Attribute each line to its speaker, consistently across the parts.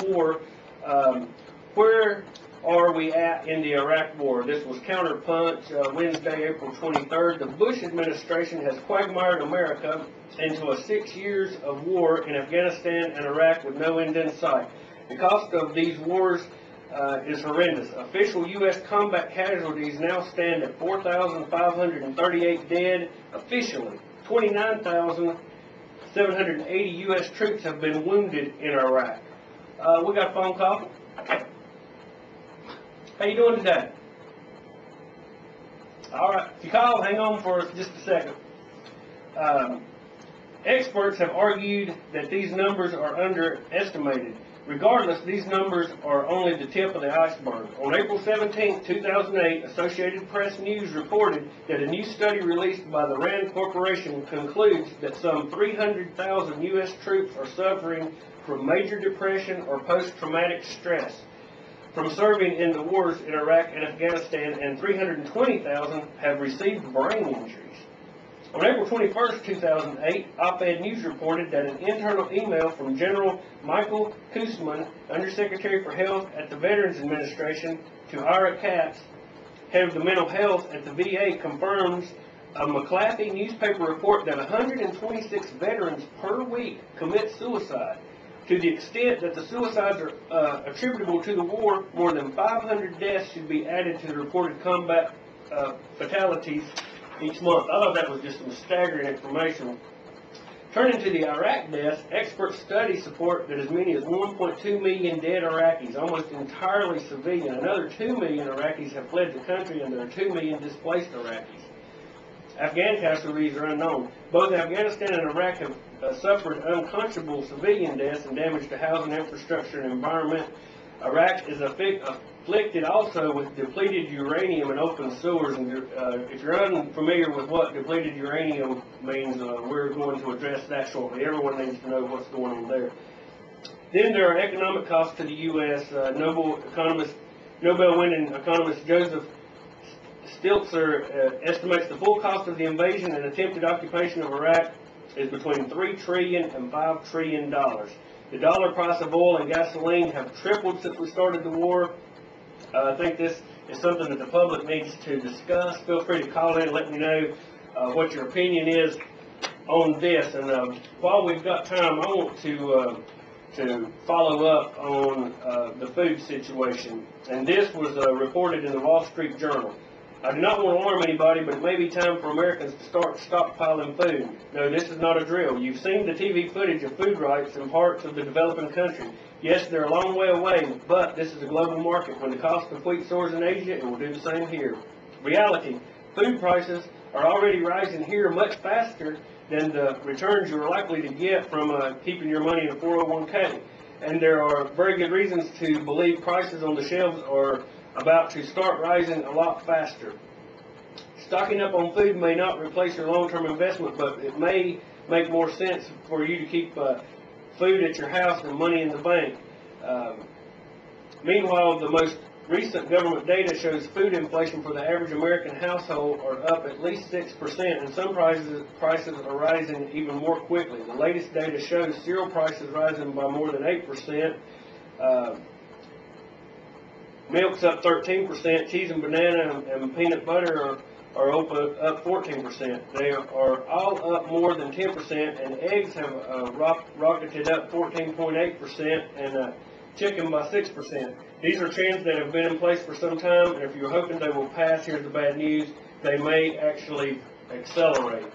Speaker 1: war. Where are we at in the Iraq War? This was Counterpunch, Wednesday, April 23rd. The Bush administration has quagmired America into a 6 years of war in Afghanistan and Iraq with no end in sight. The cost of these wars is horrendous. Official U.S. combat casualties now stand at 4,538 dead. Officially, 29,780 U.S. troops have been wounded in Iraq. We got a phone call. How you doing today? All right. If you call, hang on for just a second. Experts have argued that these numbers are underestimated. Regardless, these numbers are only the tip of the iceberg. On April 17, 2008, Associated Press News reported that a new study released by the RAND Corporation concludes that some 300,000 U.S. troops are suffering from major depression or post-traumatic stress from serving in the wars in Iraq and Afghanistan, and 320,000 have received brain injuries. On April 21, 2008, Op-Ed News reported that an internal email from General Michael Koosman, Undersecretary for Health at the Veterans Administration, to Ira Katz, head of the mental health at the VA, confirms a McClathy newspaper report that 126 veterans per week commit suicide. To the extent that the suicides are attributable to the war, more than 500 deaths should be added to the reported combat fatalities each month. I thought that was just some staggering information. Turning to the Iraq deaths, expert studies support that as many as 1.2 million dead Iraqis, almost entirely civilian. Another 2 million Iraqis have fled the country, and there are 2 million displaced Iraqis. Afghan casualties are unknown. Both Afghanistan and Iraq have suffered unconscionable civilian deaths and damage to housing, infrastructure, and environment. Iraq is afflicted also with depleted uranium and open sewers. And if you're unfamiliar with what depleted uranium means, we're going to address that shortly. Everyone needs to know what's going on there. Then there are economic costs to the U.S. Nobel-winning economist Joseph Stiltzer estimates the full cost of the invasion and attempted occupation of Iraq is between $3 trillion and $5 trillion. The dollar price of oil and gasoline have tripled since we started the war. I think this is something that the public needs to discuss. Feel free to call in and let me know what your opinion is on this. And while we've got time, I want to follow up on the food situation. And this was reported in the Wall Street Journal. I do not want to alarm anybody, but it may be time for Americans to start stockpiling food. No, this is not a drill. You've seen the TV footage of food riots in parts of the developing country. Yes, they're a long way away, but this is a global market. When the cost of wheat soars in Asia, it will do the same here. Reality, food prices are already rising here much faster than the returns you're likely to get from keeping your money in a 401k. And there are very good reasons to believe prices on the shelves are about to start rising a lot faster. Stocking up on food may not replace your long-term investment, but it may make more sense for you to keep food at your house than money in the bank. Meanwhile, the most recent government data shows food inflation for the average American household are up at least 6%, and some prices are rising even more quickly. The latest data shows cereal prices rising by more than 8%. Milk's up 13%, cheese and banana and peanut butter are up 14%. They are all up more than 10%, and eggs have rocketed up 14.8%, and chicken by 6%. These are trends that have been in place for some time, and if you're hoping they will pass, here's the bad news: they may actually accelerate.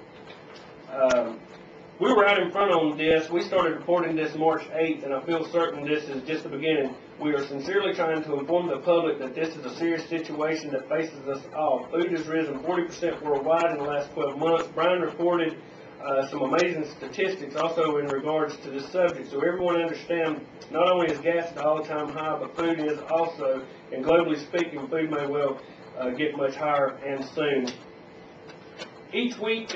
Speaker 1: We were out in front on this. We started reporting this March 8th, and I feel certain this is just the beginning. We are sincerely trying to inform the public that this is a serious situation that faces us all. Food has risen 40% worldwide in the last 12 months. Brian reported some amazing statistics also in regards to this subject. So everyone understand, not only is gas at an all-time high, but food is also, and globally speaking, food may well get much higher and soon. Each week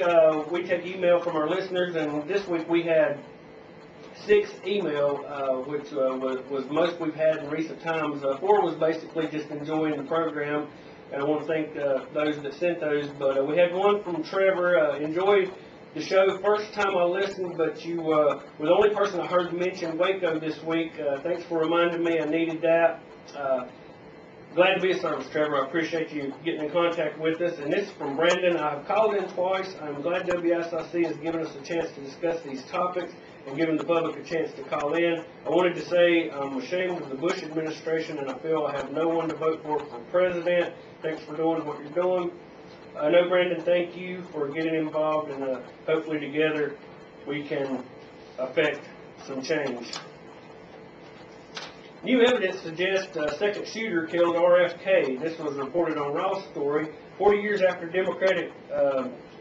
Speaker 1: we take email from our listeners, and this week we had 6 email, which was most we've had in recent times. 4 was basically just enjoying the program, and I want to thank those that sent those. But we had one from Trevor. Enjoy the show. First time I listened, but you were the only person I heard mention Waco this week. Thanks for reminding me. I needed that. Glad to be of service, Trevor. I appreciate you getting in contact with us. And this is from Brandon. I've called in twice. I'm glad WSIC has given us a chance to discuss these topics and giving the public a chance to call in. I wanted to say I'm ashamed of the Bush administration, and I feel I have no one to vote for president. Thanks for doing what you're doing. No, Brandon, thank you for getting involved, and hopefully together we can affect some change. New evidence suggests a second shooter killed RFK. This was reported on Raw's Story. 40 years after Democratic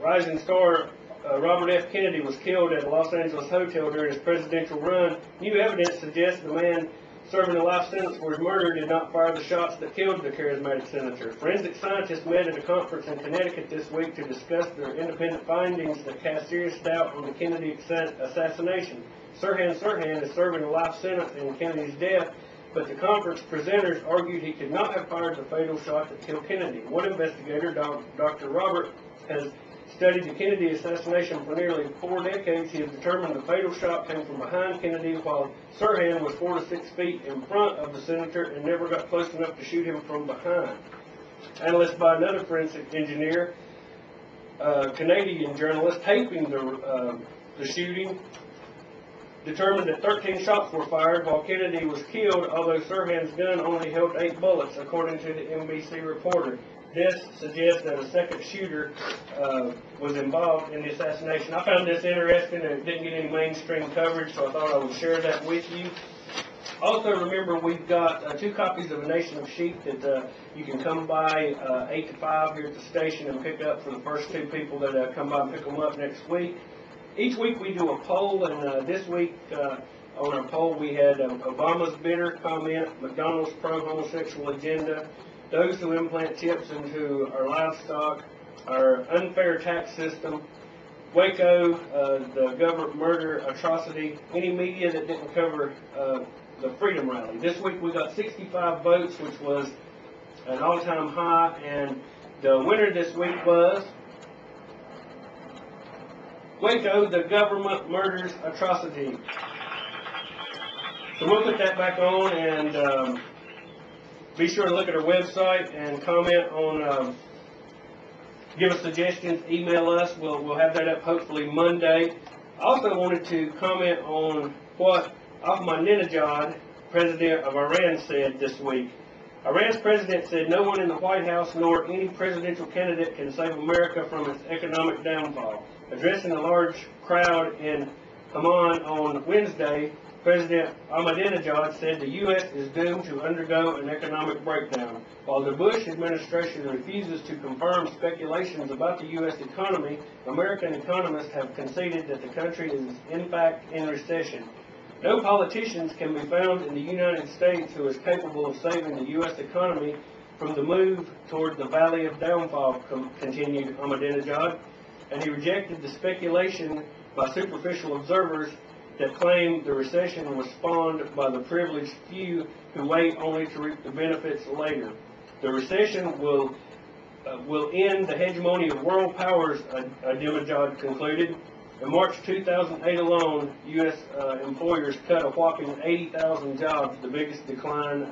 Speaker 1: rising star Robert F. Kennedy was killed at a Los Angeles hotel during his presidential run, new evidence suggests the man serving a life sentence for his murder did not fire the shots that killed the charismatic senator. Forensic scientists met at a conference in Connecticut this week to discuss their independent findings that cast serious doubt on the Kennedy assassination. Sirhan Sirhan is serving a life sentence in Kennedy's death, but the conference presenters argued he could not have fired the fatal shot that killed Kennedy. One investigator, Dr. Robert, has studied the Kennedy assassination for nearly 4 decades. He has determined the fatal shot came from behind Kennedy, while Sirhan was 4 to 6 feet in front of the senator and never got close enough to shoot him from behind. Analysts by another forensic engineer, Canadian journalist, taping the shooting, determined that 13 shots were fired while Kennedy was killed, although Sirhan's gun only held 8 bullets, according to the NBC reporter. This suggests that a second shooter was involved in the assassination. I found this interesting, and it didn't get any mainstream coverage, so I thought I would share that with you. Also, remember, we've got 2 copies of A Nation of Sheep that you can come by 8 to 5 here at the station and pick up for the first 2 people that come by and pick them up next week. Each week we do a poll, and this week on our poll we had Obama's bitter comment, McDonald's pro-homosexual agenda, those who implant chips into our livestock, our unfair tax system, Waco, the government murder atrocity, any media that didn't cover the Freedom Rally. This week we got 65 votes, which was an all-time high, and the winner this week was Waco, the government murders atrocity. So we'll put that back on, and be sure to look at our website and comment on, give us suggestions, email us. We'll have that up hopefully Monday. I also wanted to comment on what Ahmadinejad, president of Iran, said this week. Iran's president said no one in the White House nor any presidential candidate can save America from its economic downfall. Addressing a large crowd in Amman on Wednesday, President Ahmadinejad said the U.S. is doomed to undergo an economic breakdown. While the Bush administration refuses to confirm speculations about the U.S. economy, American economists have conceded that the country is in fact in recession. No politicians can be found in the United States who is capable of saving the U.S. economy from the move toward the valley of downfall, continued Ahmadinejad, and he rejected the speculation by superficial observers that claim the recession was spawned by the privileged few who wait only to reap the benefits later. The recession will end the hegemony of world powers, Ahmadinejad concluded. In March 2008 alone, U.S. employers cut a whopping 80,000 jobs, the biggest decline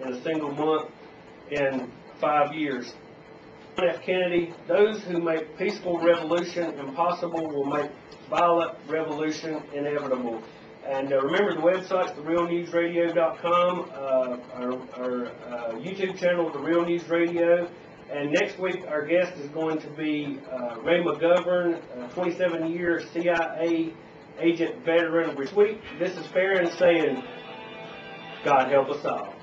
Speaker 1: in a single month in 5 years. John F. Kennedy, those who make peaceful revolution impossible will make violent revolution inevitable. And remember, the website's therealnewsradio.com, our YouTube channel, The Real News Radio. And next week, our guest is going to be Ray McGovern, a 27-year CIA agent veteran. This week, this is Farron saying, God help us all.